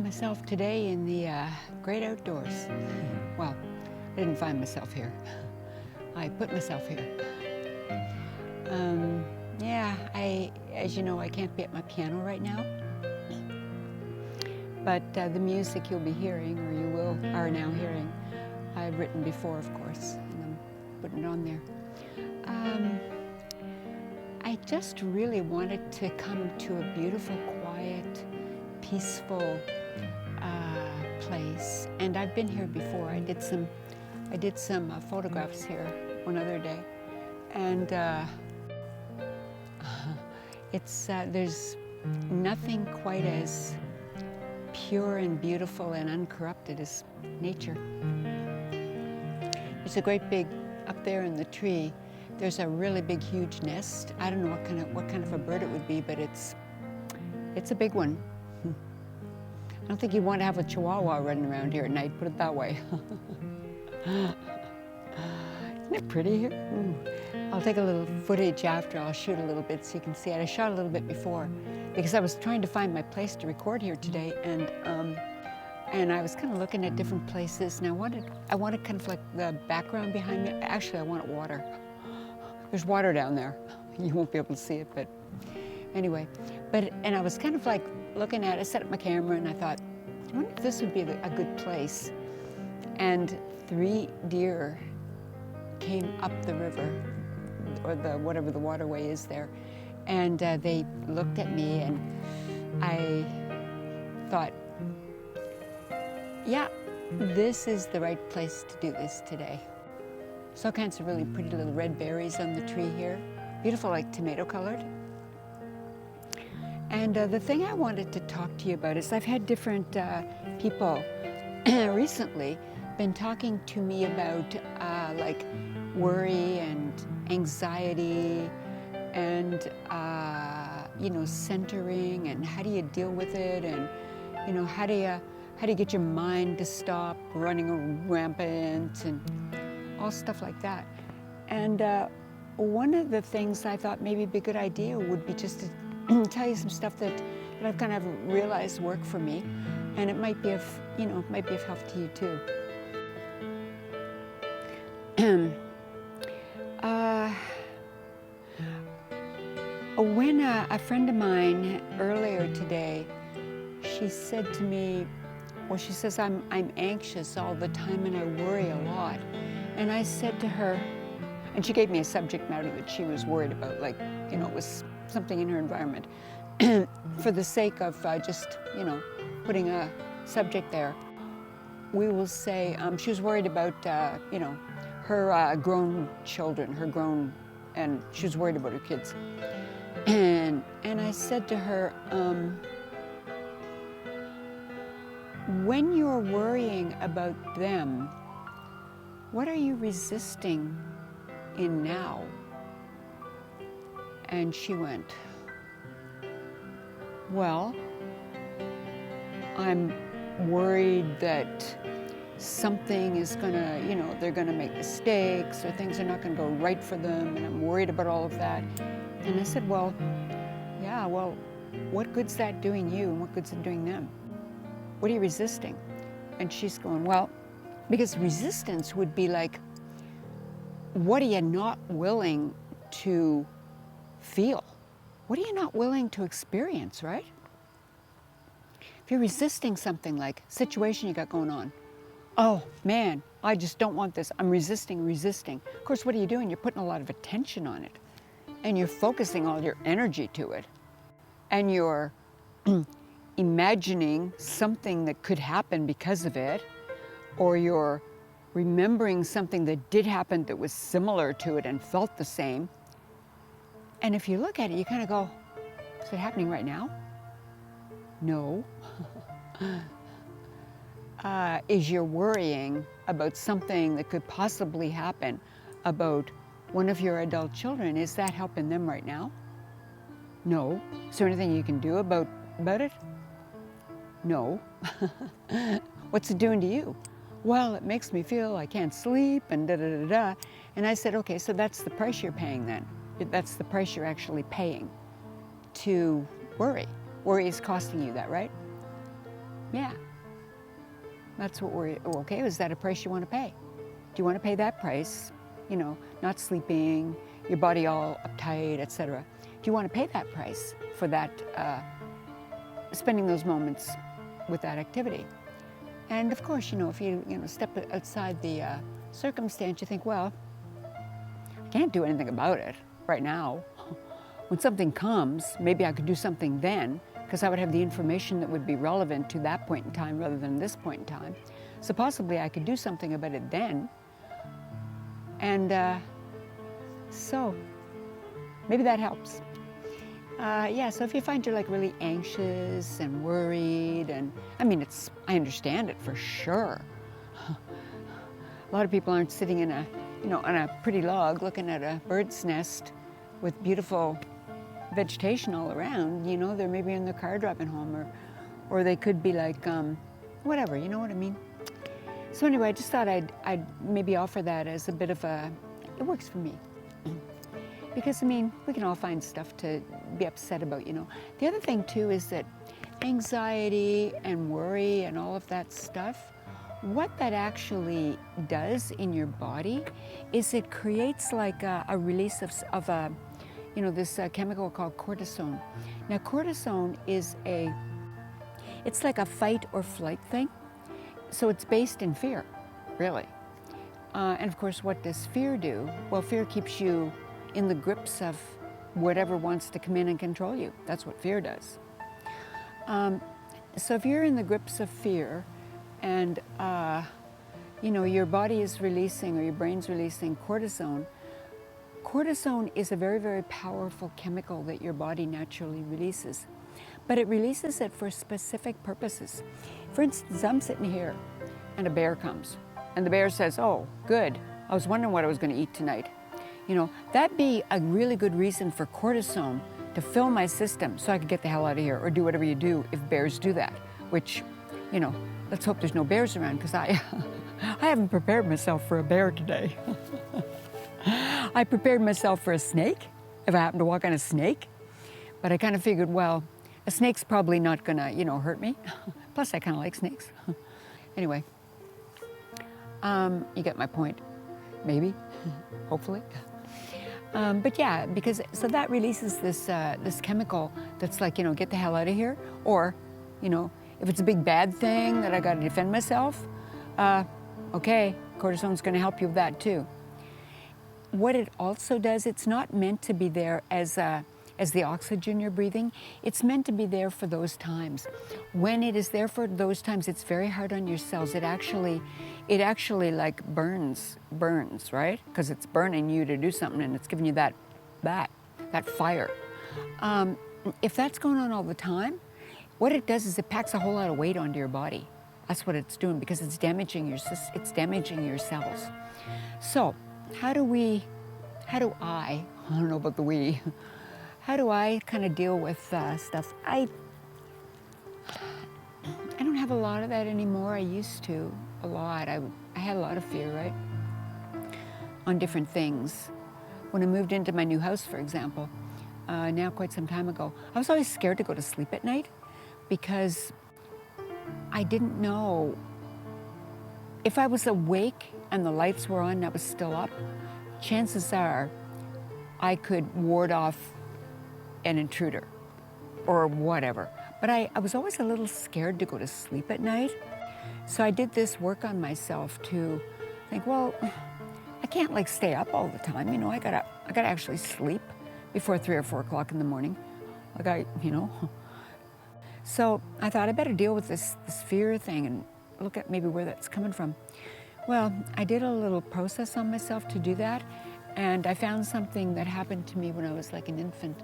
myself today in the great outdoors. Well, I didn't find myself here. I put myself here. As you know, I can't be at my piano right now. But the music you'll be hearing, or you are now hearing, I've written before, of course, and I'm putting it on there. I just really wanted to come to a beautiful, quiet, peaceful place, and I've been here before. I did some photographs here one other day, and there's nothing quite as pure and beautiful and uncorrupted as nature. There's a great big, up there in the tree, there's a really big, huge nest. I don't know what kind of a bird it would be, but it's a big one. I don't think you want to have a chihuahua running around here at night, put it that way. Isn't it pretty here? Ooh. I'll take a little footage after. I'll shoot a little bit so you can see it. I shot a little bit before because I was trying to find my place to record here today, and I was kind of looking at different places, and I wanted kind of like the background behind me. Actually, I wanted water. There's water down there. You won't be able to see it, but anyway. And I was kind of like looking at it, I set up my camera, and I thought, I wonder if this would be a good place. And 3 deer came up the river, or whatever the waterway is there, and they looked at me, and I thought, yeah, this is the right place to do this today. So all kinds of really pretty little red berries on the tree here, beautiful, like tomato colored. And the thing I wanted to talk to you about is I've had different people recently been talking to me about like worry and anxiety and centering, and how do you deal with it, and how do you get your mind to stop running rampant, and all stuff like that. And one of the things I thought maybe be a good idea would be just to tell you some stuff that I've kind of realized work for me, and it might be of help to you too. When a friend of mine earlier today, she said to me, well, she says, I'm anxious all the time and I worry a lot. And I said to her, and she gave me a subject matter that she was worried about, like, it was something in her environment. For the sake of just, putting a subject there, we will say she was worried about, her grown children, and she was worried about her kids. And I said to her, when you're worrying about them, what are you resisting in now? And she went, well, I'm worried that something is gonna, they're gonna make mistakes, or things are not gonna go right for them, and I'm worried about all of that. And I said, well, yeah, well, what good's that doing you, and what good's it doing them? What are you resisting? And she's going, well, because resistance would be like, what are you not willing to feel? What are you not willing to experience, right? If you're resisting something like situation you got going on, oh man, I just don't want this, I'm resisting. Of course, what are you doing? You're putting a lot of attention on it, and you're focusing all your energy to it, and you're imagining something that could happen because of it, or you're remembering something that did happen that was similar to it and felt the same. And if you look at it, you kind of go, is it happening right now? No. Is you're worrying about something that could possibly happen about one of your adult children, is that helping them right now? No. Is there anything you can do about it? No. What's it doing to you? Well, it makes me feel I can't sleep and da-da-da-da. And I said, okay, so that's the price you're paying then. That's the price you're actually paying to worry. Worry is costing you that, right? Yeah, that's what we're, okay, is that a price you want to pay? Do you want to pay that price? You know, not sleeping, your body all uptight, etc. Do you want to pay that price for that, spending those moments with that activity? And of course, you know, if you step outside the circumstance, you think, well, I can't do anything about it right now. When something comes, maybe I could do something then, because I would have the information that would be relevant to that point in time rather than this point in time. So possibly I could do something about it then. And so maybe that helps. Yeah, so if you find you're like really anxious and worried, and I mean, I understand it for sure. A lot of people aren't sitting in on a pretty log looking at a bird's nest with beautiful vegetation all around. You know, they're maybe in their car driving home, or they could be like, whatever, you know what I mean? So anyway, I just thought I'd maybe offer that as a bit of it works for me. Because, I mean, we can all find stuff to be upset about, you know. The other thing, too, is that anxiety and worry and all of that stuff, what that actually does in your body is it creates like a release of this chemical called cortisone. Now, cortisone is it's like a fight or flight thing. So it's based in fear, really. And of course, what does fear do? Well, fear keeps you in the grips of whatever wants to come in and control you. That's what fear does. So if you're in the grips of fear and, your body is releasing or your brain's releasing cortisone, cortisone is a very, very powerful chemical that your body naturally releases. But it releases it for specific purposes. For instance, I'm sitting here and a bear comes and the bear says, "Oh, good. I was wondering what I was going to eat tonight." You know, that'd be a really good reason for cortisone to fill my system so I could get the hell out of here or do whatever you do if bears do that, which, let's hope there's no bears around because I haven't prepared myself for a bear today. I prepared myself for a snake if I happen to walk on a snake, but I kind of figured, well, a snake's probably not gonna, hurt me. Plus, I kind of like snakes. Anyway, you get my point, maybe, hopefully. But yeah, so that releases this chemical that's like, get the hell out of here. Or, if it's a big bad thing that I got to defend myself, okay, cortisone's going to help you with that too. What it also does, it's not meant to be there as the oxygen you're breathing. It's meant to be there for those times. When it is there for those times, it's very hard on your cells. It actually like burns, right? Because it's burning you to do something and it's giving you that fire. If that's going on all the time, what it does is it packs a whole lot of weight onto your body. That's what it's doing because it's damaging your cells. So how do I don't know about the we, how do I kind of deal with stuff? I don't have a lot of that anymore. I used to a lot. I had a lot of fear, right? On different things. When I moved into my new house, for example, now quite some time ago, I was always scared to go to sleep at night because I didn't know if I was awake and the lights were on and I was still up, chances are I could ward off an intruder or whatever. But I was always a little scared to go to sleep at night. So I did this work on myself to think, well, I can't like stay up all the time. I gotta actually sleep before 3 or 4 o'clock in the morning. So I thought I better deal with this fear thing and look at maybe where that's coming from. Well, I did a little process on myself to do that, and I found something that happened to me when I was like an infant.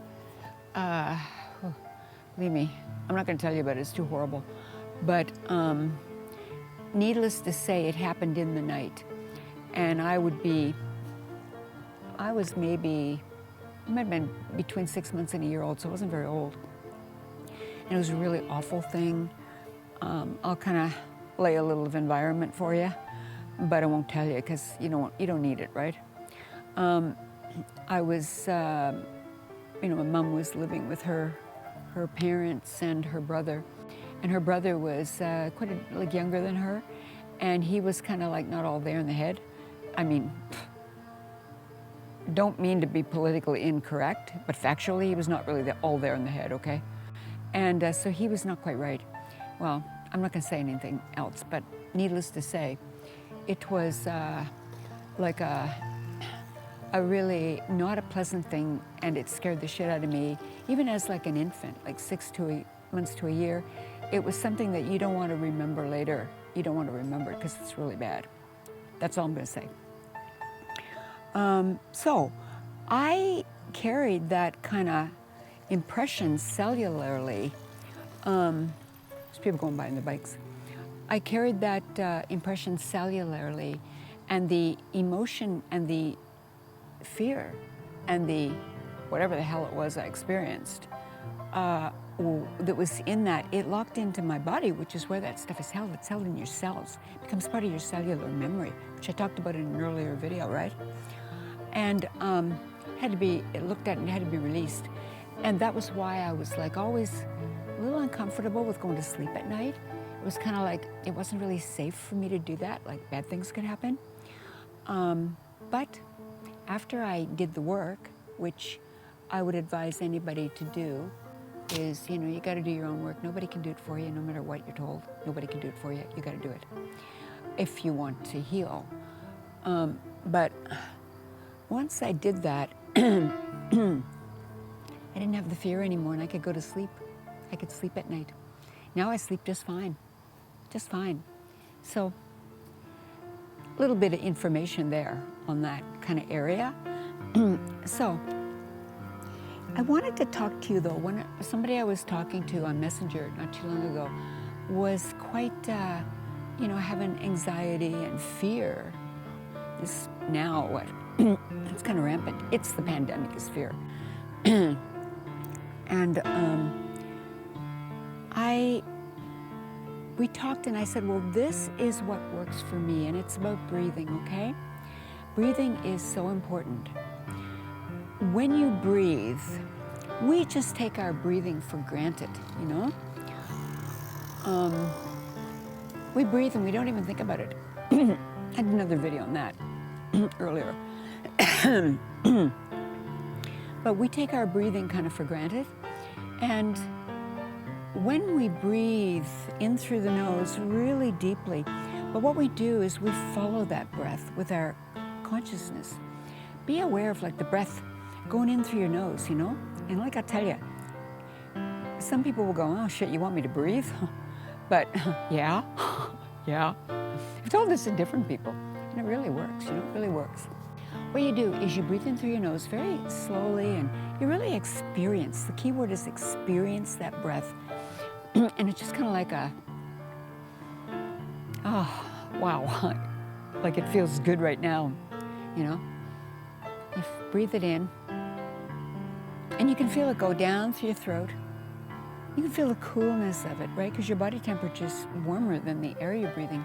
Believe me, I'm not going to tell you about it, it's too horrible. But needless to say, it happened in the night. And I might have been between 6 months and a year old, so I wasn't very old. And it was a really awful thing. I'll kind of lay a little of environment for you, but I won't tell you because you don't need it, right? I was, my mom was living with her parents and her brother, and her brother was like younger than her, and he was kind of like not all there in the head. I mean, don't mean to be politically incorrect, but factually he was not really all there in the head, okay? And so he was not quite right. Well, I'm not gonna say anything else, but needless to say, it was like a really not a pleasant thing, and it scared the shit out of me, even as like an infant, like 6 to 8 months to a year. It was something that you don't want to remember later. You don't want to remember it because it's really bad. That's all I'm gonna say. So I carried that kind of impression cellularly. There's people going by on their bikes. I carried that impression cellularly, and the emotion and the fear and the whatever the hell it was I experienced that was in that, it locked into my body, which is where that stuff is held. It's held in your cells. It becomes part of your cellular memory, which I talked about in an earlier video, right? And had to be looked at and had to be released. And that was why I was like always a little uncomfortable with going to sleep at night. It was kind of like, it wasn't really safe for me to do that, like bad things could happen. But after I did the work, which I would advise anybody to do, is, you know, you got to do your own work. Nobody can do it for you, no matter what you're told. Nobody can do it for you. You got to do it if you want to heal. But once I did that, I didn't have the fear anymore, and I could go to sleep. I could sleep at night. Now I sleep just fine, just fine. So a little bit of information there on that kind of area. So I wanted to talk to you though. When somebody I was talking to on Messenger not too long ago was quite, you know, having anxiety and fear. This now what? It's kind of rampant. It's the pandemic is fear. And we talked, and I said, well, this is what works for me, and it's about breathing, okay? Breathing is so important. When you breathe, we just take our breathing for granted, you know? We breathe and we don't even think about it. I had another video on that earlier. But we take our breathing kind of for granted. And when we breathe in through the nose really deeply, but what we do is we follow that breath with our consciousness. Be aware of like the breath going in through your nose, you know? And like I tell you, some people will go, oh shit, you want me to breathe? But yeah, yeah. I've told this to different people, and it really works, you know, it really works. What you do is you breathe in through your nose very slowly, and you really experience, the key word is experience that breath. And it's just kind of like a, oh, wow, like it feels good right now, you know? You breathe it in, and you can feel it go down through your throat. You can feel the coolness of it, right? Because your body temperature is warmer than the air you're breathing.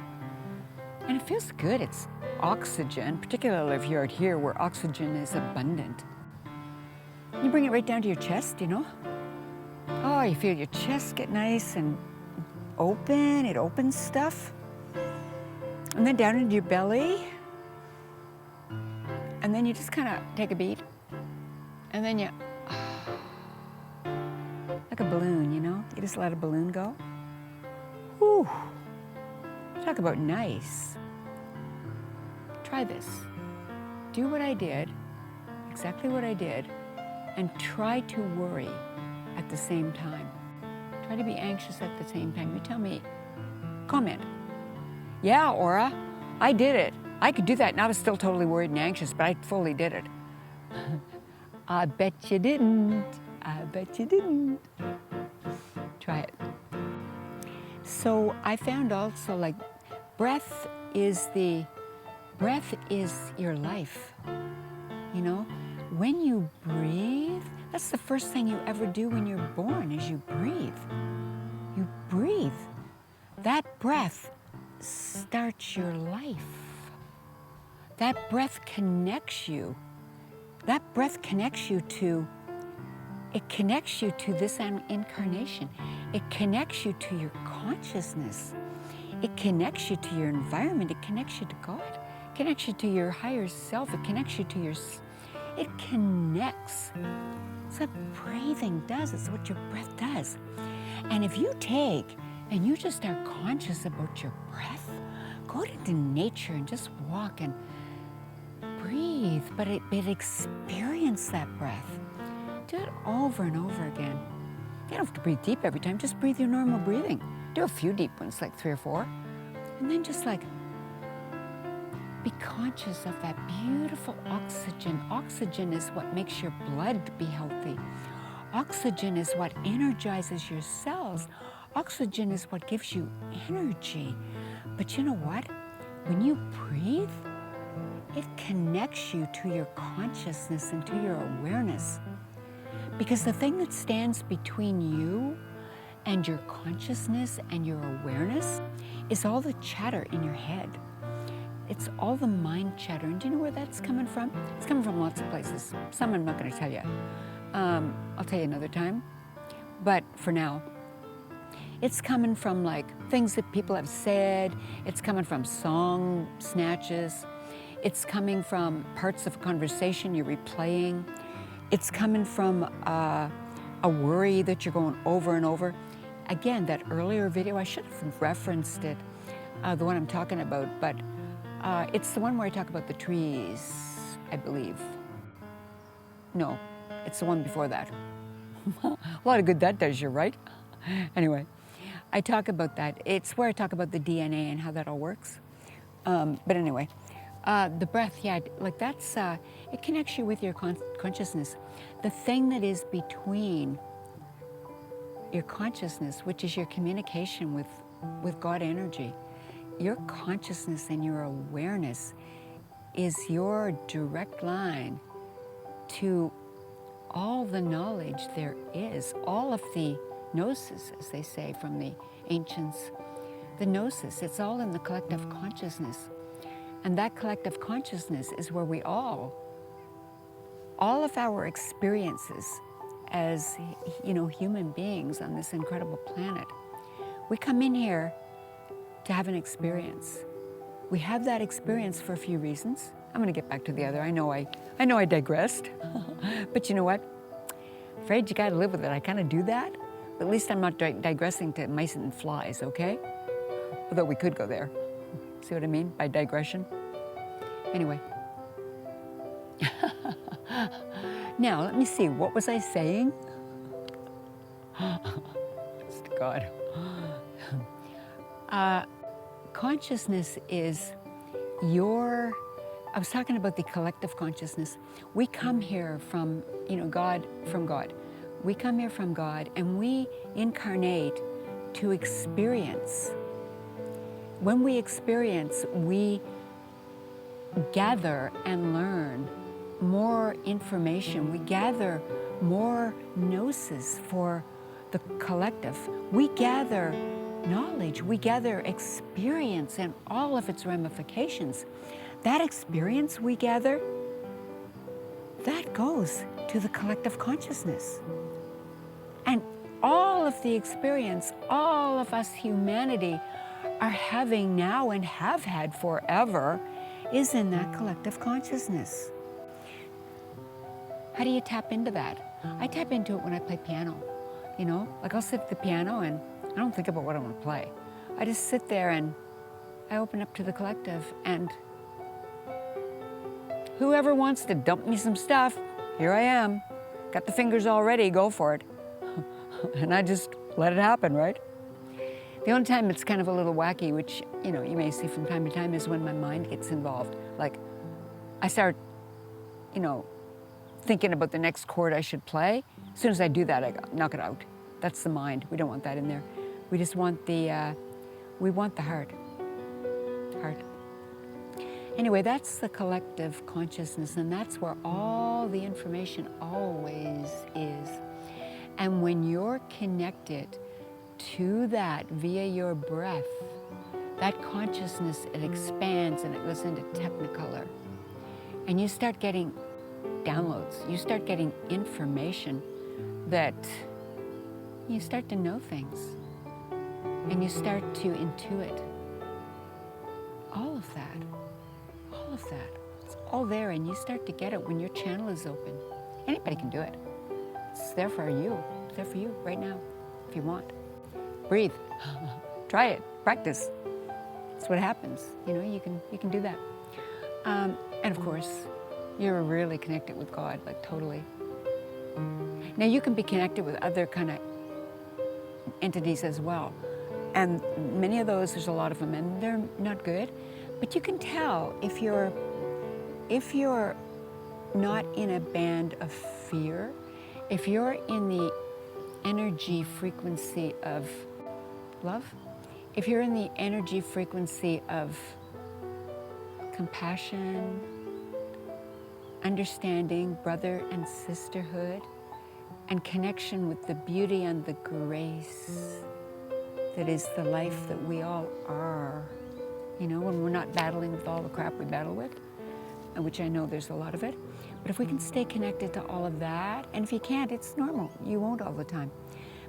And it feels good. It's oxygen, particularly if you're out here where oxygen is abundant. You bring it right down to your chest, you know? Oh, you feel your chest get nice and open. It opens stuff. And then down into your belly. And then you just kind of take a beat. And then you, like a balloon, you know? You just let a balloon go. Whew. Talk about nice. Try this. Do what I did, exactly what I did, and try to worry at the same time. Try to be anxious at the same time. You tell me, comment. Yeah, Aura, I did it. I could do that, and I was still totally worried and anxious, but I fully did it. I bet you didn't. I bet you didn't. Try it. So I found also, like, breath is your life, you know? When you breathe, that's the first thing you ever do when you're born, is you breathe. You breathe. That breath starts your life. That breath connects you. That breath connects you to, it connects you to this incarnation. It connects you to your consciousness. It connects you to your environment. It connects you to God. It connects you to your higher self. It connects you to it connects. It's what breathing does. It's what your breath does. And if you take and you just are conscious about your breath, go into nature and just walk and breathe, but experience that breath. Do it over and over again. You don't have to breathe deep every time. Just breathe your normal breathing. Do a few deep ones, like 3 or 4. And then just like be conscious of that beautiful oxygen. Oxygen is what makes your blood be healthy. Oxygen is what energizes your cells. Oxygen is what gives you energy. But you know what? When you breathe, it connects you to your consciousness and to your awareness. Because the thing that stands between you and your consciousness and your awareness is all the chatter in your head. It's all the mind chatter. And do you know where that's coming from? It's coming from lots of places. Some I'm not going to tell you. I'll tell you another time. But for now, it's coming from like things that people have said. It's coming from song snatches. It's coming from parts of a conversation you're replaying. It's coming from a worry that you're going over and over. Again, that earlier video, I should have referenced it, the one I'm talking about, but it's the one where I talk about the trees, I believe. No, it's the one before that. A lot of good that does you, right? Anyway, I talk about that. It's where I talk about the DNA and how that all works. But anyway, the breath, yeah, like that's, it connects you with your consciousness. The thing that is between your consciousness, which is your communication with God energy, your consciousness and your awareness is your direct line to all the knowledge there is, all of the gnosis, as they say from the ancients. The gnosis, it's all in the collective consciousness. And that collective consciousness is where we all of our experiences as, human beings on this incredible planet, we come in here to have an experience. We have that experience for a few reasons. I'm going to get back to the other. I know I digressed. But you know what? Afraid you got to live with it. I kind of do that. But at least I'm not digressing to mice and flies, okay? Although we could go there. See what I mean by digression? Anyway. Now, let me see. What was I saying? Just God. Consciousness is I was talking about the collective consciousness. We come here from, God. We come here from God and we incarnate to experience. When we experience, we gather and learn more information. We gather more gnosis for the collective. We gather knowledge. We gather experience and all of its ramifications. That experience we gather, that goes to the collective consciousness. And all of the experience, all of us humanity are having now and have had forever is in that collective consciousness. How do you tap into that? I tap into it when I play piano. Like I'll sit at the piano and I don't think about what I want to play. I just sit there and I open up to the collective, and whoever wants to dump me some stuff, here I am. Got the fingers all ready, go for it. And I just let it happen, right? The only time it's kind of a little wacky, which, you may see from time to time, is when my mind gets involved. Like, I start, thinking about the next chord I should play. As soon as I do that, I knock it out. That's the mind. We don't want that in there. We just want we want the heart. Anyway, that's the collective consciousness, and that's where all the information always is. And when you're connected to that via your breath, that consciousness, it expands and it goes into technicolor. And you start getting downloads. You start getting information that You start to know things, and you start to intuit all of that, all of that. It's all there, and you start to get it when your channel is open. Anybody can do it. It's there for you. It's there for you right now, if you want. Breathe. Try it. Practice. That's what happens. You know, you can do that. And of course, you're really connected with God, like totally. Now you can be connected with other kind of entities as well. And many of those, there's a lot of them, and they're not good. But you can tell if you're not in a band of fear, if you're in the energy frequency of love, if you're in the energy frequency of compassion, understanding, brother and sisterhood, and connection with the beauty and the grace that is the life that we all are. You know, when we're not battling with all the crap we battle with, which I know there's a lot of it. But if we can stay connected to all of that, and if you can't, it's normal. You won't all the time.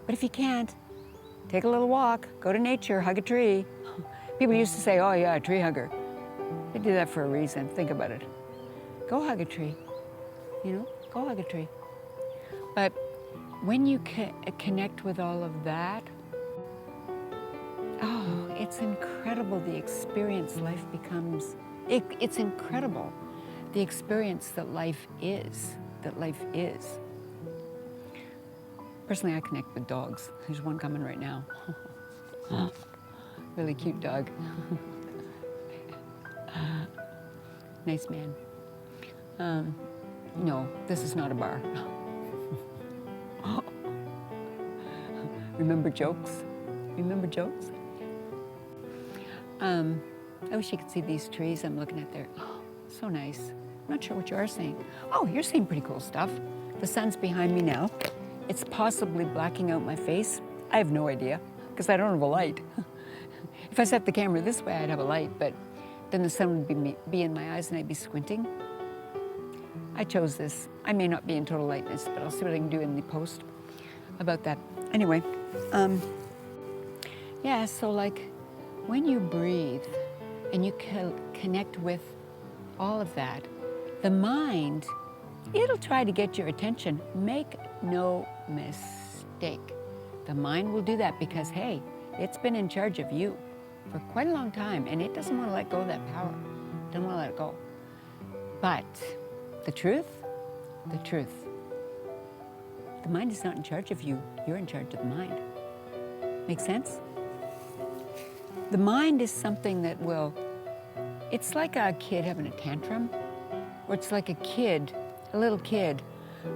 But if you can't, take a little walk, go to nature, hug a tree. People used to say, oh yeah, a tree hugger. They do that for a reason. Think about it. Go hug a tree. You know, go hug a tree. But when you connect with all of that, oh, it's incredible the experience life becomes. It's incredible the experience that life is, Personally, I connect with dogs. There's one coming right now. Really cute dog. Nice man. No, this is not a bar. Remember jokes? Remember jokes? I wish you could see these trees I'm looking at there. Oh, so nice. I'm not sure what you are seeing. Oh, you're seeing pretty cool stuff. The sun's behind me now. It's possibly blacking out my face. I have no idea, because I don't have a light. If I set the camera this way, I'd have a light, but then the sun would be in my eyes and I'd be squinting. I chose this. I may not be in total lightness, but I'll see what I can do in the post about that. Anyway, yeah, so like when you breathe and you connect with all of that, the mind, it'll try to get your attention. Make no mistake. The mind will do that because, hey, it's been in charge of you for quite a long time, and it doesn't want to let go of that power. It doesn't want to let it go. But the truth, the mind is not in charge of you. You're in charge of the mind. Make sense? The mind is something that will, it's like a kid having a tantrum, or it's like a little kid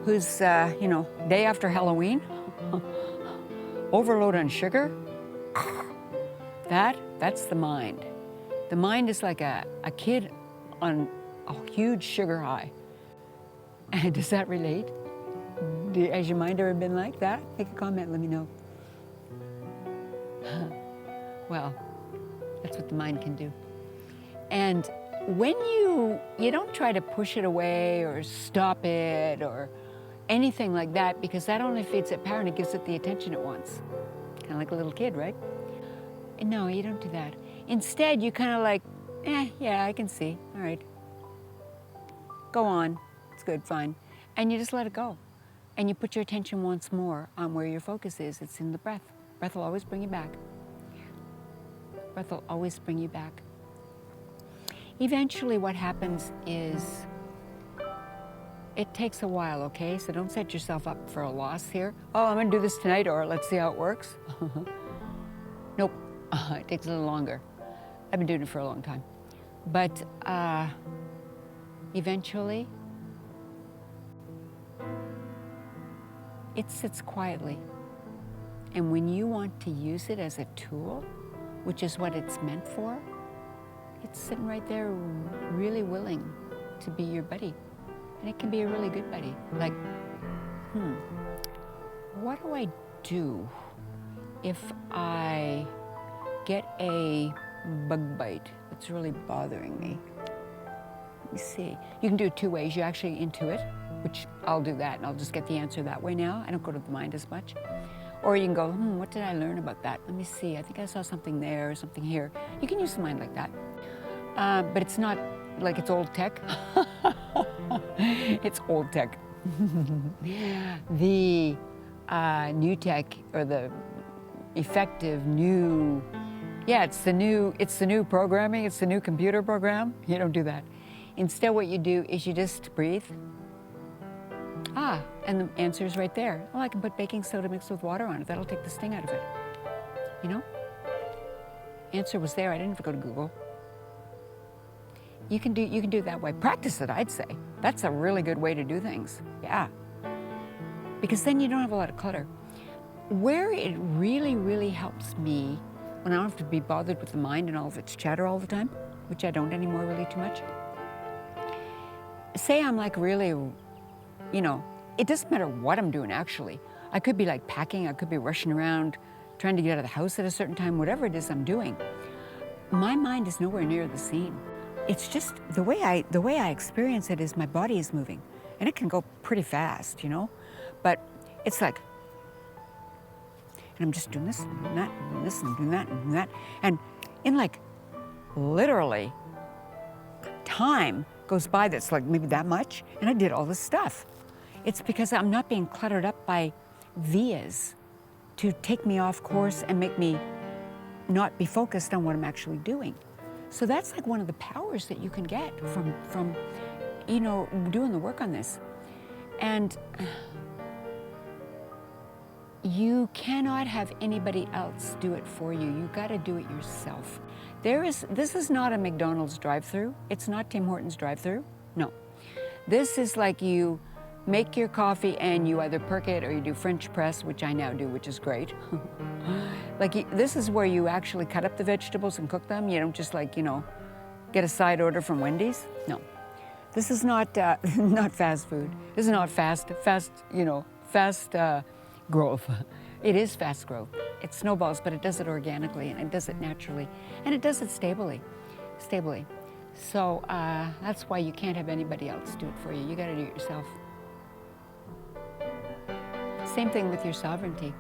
who's, day after Halloween, overload on sugar. That's the mind. The mind is like a kid on a huge sugar high. And does that relate? Has your mind ever been like that? Make a comment, let me know. Well, that's what the mind can do. And when you don't try to push it away or stop it or anything like that, because that only feeds it power and it gives it the attention it wants. Kind of like a little kid, right? No, you don't do that. Instead, you kind of like, yeah, I can see. All right. Go on. It's good, fine. And you just let it go. And you put your attention once more on where your focus is. It's in the breath. Breath will always bring you back. Breath will always bring you back. Eventually what happens is, it takes a while, okay? So don't set yourself up for a loss here. Oh, I'm gonna do this tonight, or let's see how it works. Nope, it takes a little longer. I've been doing it for a long time. But eventually, it sits quietly. And when you want to use it as a tool, which is what it's meant for, it's sitting right there really willing to be your buddy. And it can be a really good buddy. Like, what do I do if I get a bug bite that's really bothering me? Let me see. You can do it two ways. You actually intuit, which I'll do that and I'll just get the answer that way now. I don't go to the mind as much. Or you can go, what did I learn about that? Let me see, I think I saw something there or something here. You can use the mind like that. But it's not like it's old tech. It's old tech. The new tech, or the effective new, it's the new programming, it's the new computer program. You don't do that. Instead, what you do is you just breathe. And the answer is right there. Oh, I can put baking soda mixed with water on it. That'll take the sting out of it. You know? Answer was there. I didn't have to go to Google. You can do it that way. Practice it, I'd say. That's a really good way to do things. Yeah. Because then you don't have a lot of clutter. Where it really, really helps me, when I don't have to be bothered with the mind and all of its chatter all the time, which I don't anymore really too much. Say I'm like really, it doesn't matter what I'm doing actually. I could be like packing, I could be rushing around, trying to get out of the house at a certain time, whatever it is I'm doing. My mind is nowhere near the scene. It's just the way I experience it is my body is moving, and it can go pretty fast, but it's like, and I'm just doing this and doing that and doing this and doing that and doing that, and in like literally time goes by that's like maybe that much, and I did all this stuff. It's because I'm not being cluttered up by vias to take me off course and make me not be focused on what I'm actually doing. So that's like one of the powers that you can get from doing the work on this. And you cannot have anybody else do it for you. You got to do it yourself. This is not a McDonald's drive-through. It's not Tim Hortons drive-through. No. This is like you make your coffee and you either perk it or you do French press, which I now do, which is great. This is where you actually cut up the vegetables and cook them. You don't just get a side order from Wendy's. No. This is not not fast food. This is not fast growth. It is fast growth. It snowballs, but it does it organically, and it does it naturally, and it does it stably. So that's why you can't have anybody else do it for you. You got to do it yourself. Same thing with your sovereignty.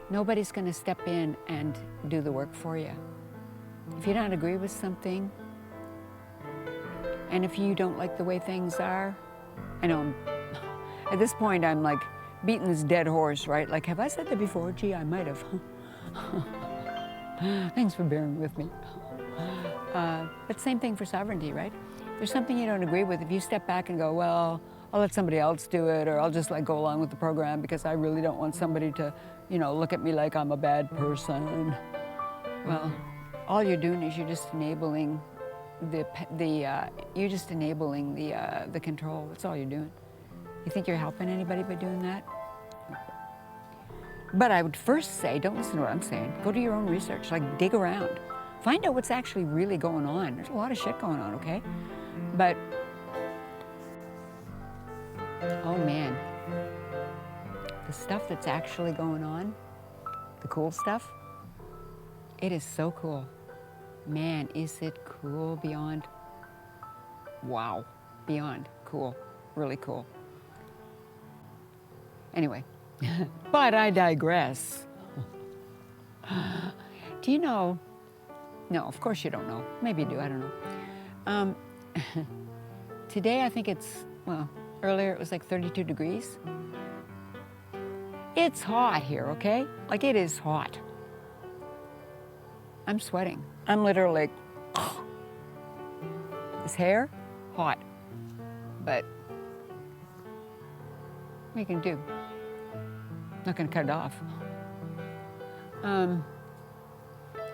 Nobody's going to step in and do the work for you. If you don't agree with something, and if you don't like the way things are, I know at this point I'm like beating this dead horse, right? Like, have I said that before? Gee, I might have. Thanks for bearing with me. But same thing for sovereignty, right? If there's something you don't agree with, if you step back and go, well, I'll let somebody else do it, or I'll just go along with the program because I really don't want somebody to, look at me like I'm a bad person. Well, all you're doing is you're just enabling the control. That's all you're doing. You think you're helping anybody by doing that? But I would first say, don't listen to what I'm saying. Go do your own research, dig around. Find out what's actually really going on. There's a lot of shit going on, okay? But, oh man, the stuff that's actually going on, the cool stuff, it is so cool. Man, is it cool beyond, wow, beyond cool, really cool. Anyway, but I digress. Do you know? No, of course you don't know. Maybe you do, I don't know. Today I think earlier it was 32 degrees. It's hot here, okay? It is hot. I'm sweating. I'm literally this hair, hot. But what are you gonna do? Not gonna cut it off.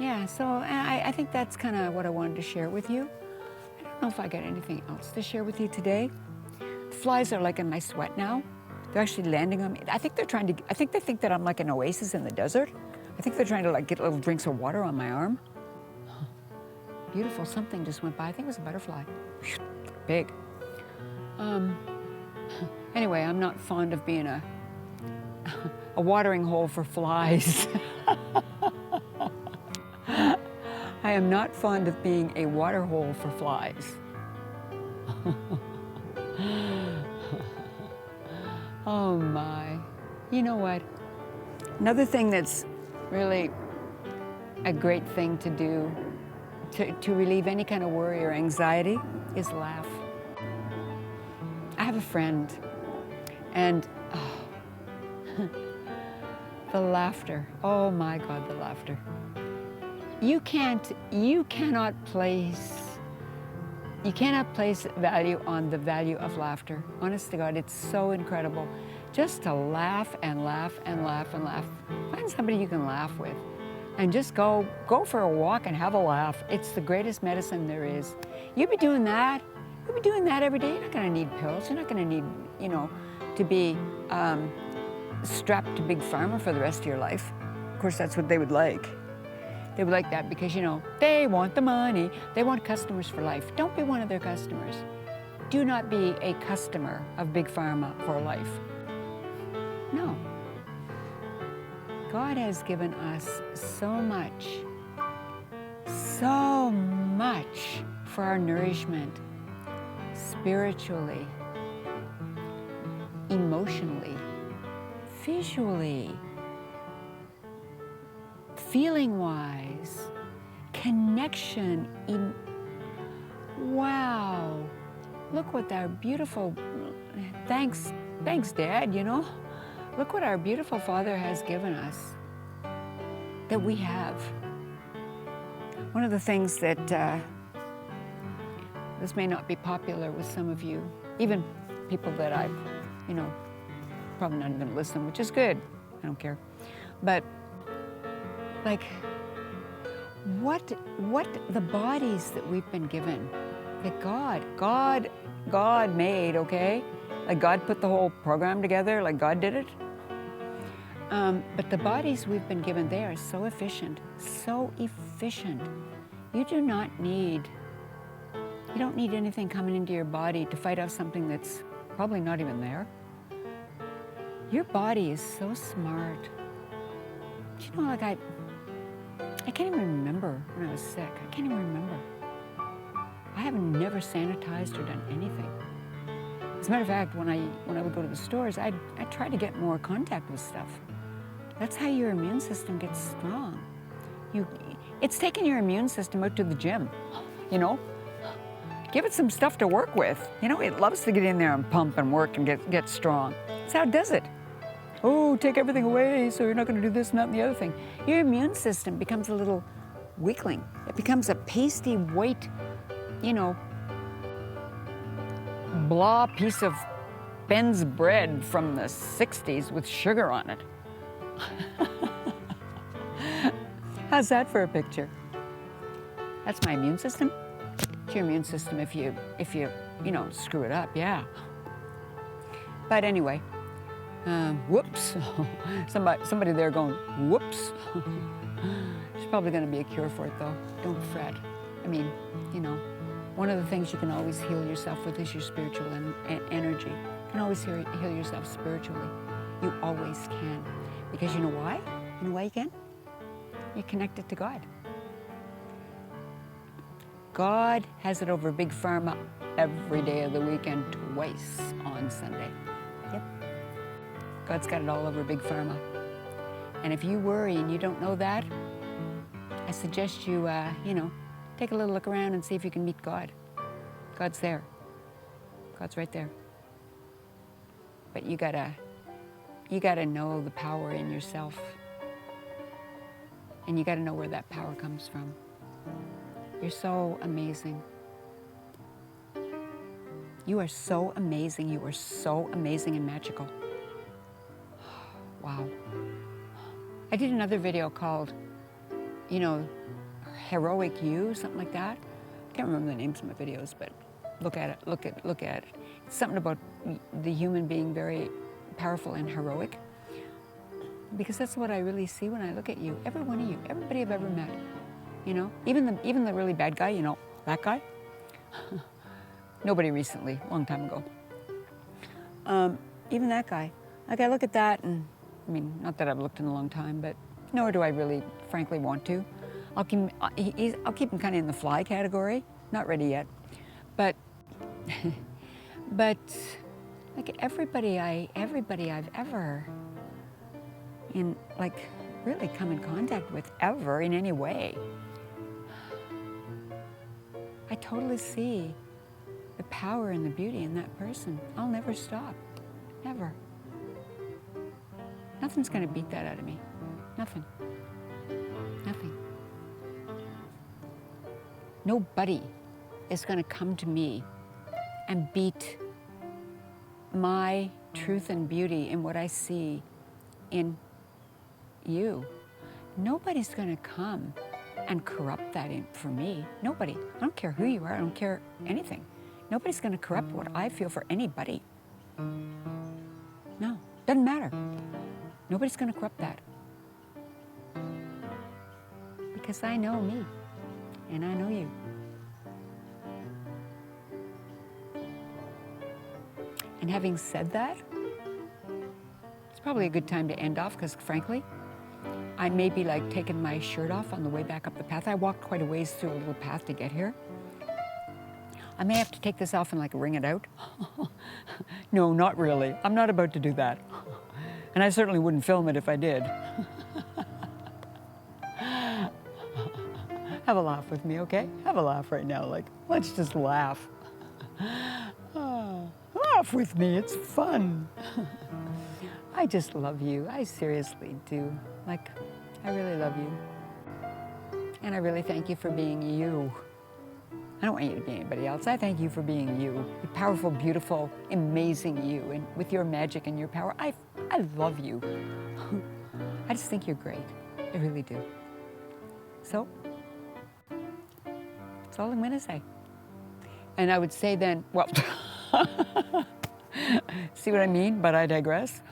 Yeah, so I think that's kind of what I wanted to share with you. I don't know if I got anything else to share with you today. The flies are in my sweat now. They're actually landing on me. I think they think that I'm like an oasis in the desert. I think they're trying to get little drinks of water on my arm. Beautiful, something just went by. I think it was a butterfly. Big. Anyway, I'm not fond of being a watering hole for flies. I am not fond of being a water hole for flies. Oh my. You know what? Another thing that's really a great thing to do to relieve any kind of worry or anxiety is laugh. I have a friend, and the laughter, oh my God, the laughter. You cannot place value on the value of laughter. Honest to God, it's so incredible. Just to laugh and laugh and laugh and laugh. Find somebody you can laugh with and just go for a walk and have a laugh. It's the greatest medicine there is. You'll be doing that every day. You're not gonna need pills. You're not gonna need, to be strapped to Big Pharma for the rest of your life. Of course, that's what they would like. They would like that because, they want the money. They want customers for life. Don't be one of their customers. Do not be a customer of Big Pharma for life. No. God has given us so much for our nourishment, spiritually, emotionally, visually, feeling-wise, connection. Wow, look what our beautiful, thanks Dad, Look what our beautiful Father has given us that we have. One of the things that, this may not be popular with some of you, even people that I've, probably not even listen, which is good. I don't care. But like what the bodies that we've been given, that God made, okay? Like God put the whole program together, like God did it. But the bodies we've been given, they are so efficient, so efficient. You don't need anything coming into your body to fight off something that's probably not even there. Your body is so smart. Like I can't even remember when I was sick. I can't even remember. I have never sanitized or done anything. As a matter of fact, when I would go to the stores, I try to get more contact with stuff. That's how your immune system gets strong. It's taking your immune system out to the gym, Give it some stuff to work with. It loves to get in there and pump and work and get strong. That's how it does it. Oh, take everything away, so you're not going to do this and that and the other thing. Your immune system becomes a little weakling. It becomes a pasty white, blah piece of Ben's bread from the 60s with sugar on it. How's that for a picture? That's my immune system. It's your immune system if you screw it up, yeah. But anyway, whoops. Somebody there going, whoops. There's probably going to be a cure for it though. Don't fret. I mean, one of the things you can always heal yourself with is your spiritual energy. You can always heal yourself spiritually. You always can. Because you know why? You know why you can? You're connected to God. God has it over Big Pharma every day of the week and twice on Sunday. Yep. God's got it all over Big Pharma. And if you worry and you don't know that, I suggest you, take a little look around and see if you can meet God. God's there. God's right there. But you gotta know the power in yourself. And you gotta know where that power comes from. You're so amazing. You are so amazing. You are so amazing and magical. Wow. I did another video called, Heroic You, something like that. I can't remember the names of my videos, but look at it, look at it. It's something about the human being very powerful and heroic. Because that's what I really see when I look at you. Every one of you, everybody I've ever met. Even the really bad guy, that guy. Nobody recently, a long time ago. Even that guy. Like I look at that and, not that I've looked in a long time, but nor do I really, frankly, want to. I'll keep him kind of in the fly category. Not ready yet. But like everybody I've ever, in, like, really come in contact with ever in any way. I totally see the power and the beauty in that person. I'll never stop, never. Nothing's gonna beat that out of me, nothing, nothing. Nobody is gonna come to me and beat my truth and beauty in what I see in you. Nobody's gonna come and corrupt that for me. Nobody. I don't care who you are. I don't care anything. Nobody's gonna corrupt what I feel for anybody. No, doesn't matter. Nobody's gonna corrupt that. Because I know me, and I know you. And having said that, it's probably a good time to end off, because frankly, I may be like taking my shirt off on the way back up the path. I walked quite a ways through a little path to get here. I may have to take this off and like wring it out. No, not really. I'm not about to do that. And I certainly wouldn't film it if I did. Have a laugh with me, okay? Have a laugh right now. Like, let's just laugh. Laugh with me, it's fun. I just love you. I seriously do. Like, I really love you. And I really thank you for being you. I don't want you to be anybody else. I thank you for being you. The powerful, beautiful, amazing you. And with your magic and your power, I love you. I just think you're great. I really do. So, that's all I'm going to say. And I would say then, well, see what I mean? But I digress.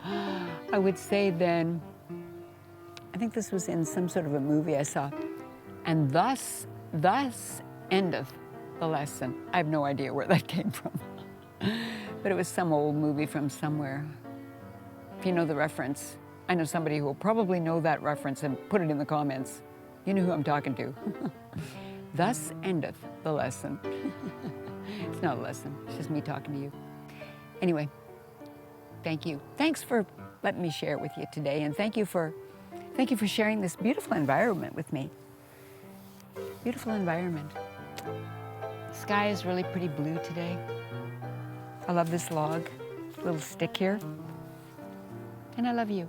I would say then, I think this was in some sort of a movie I saw, and thus endeth the lesson. I have no idea where that came from, but it was some old movie from somewhere. If you know the reference, I know somebody who will probably know that reference and put it in the comments. You know who I'm talking to. Thus endeth the lesson. It's not a lesson, it's just me talking to you. Anyway, thank you. Thanks for letting me share it with you today, and thank you for sharing this beautiful environment with me. Beautiful environment. The sky is really pretty blue today. I love this log, little stick here, and I love you.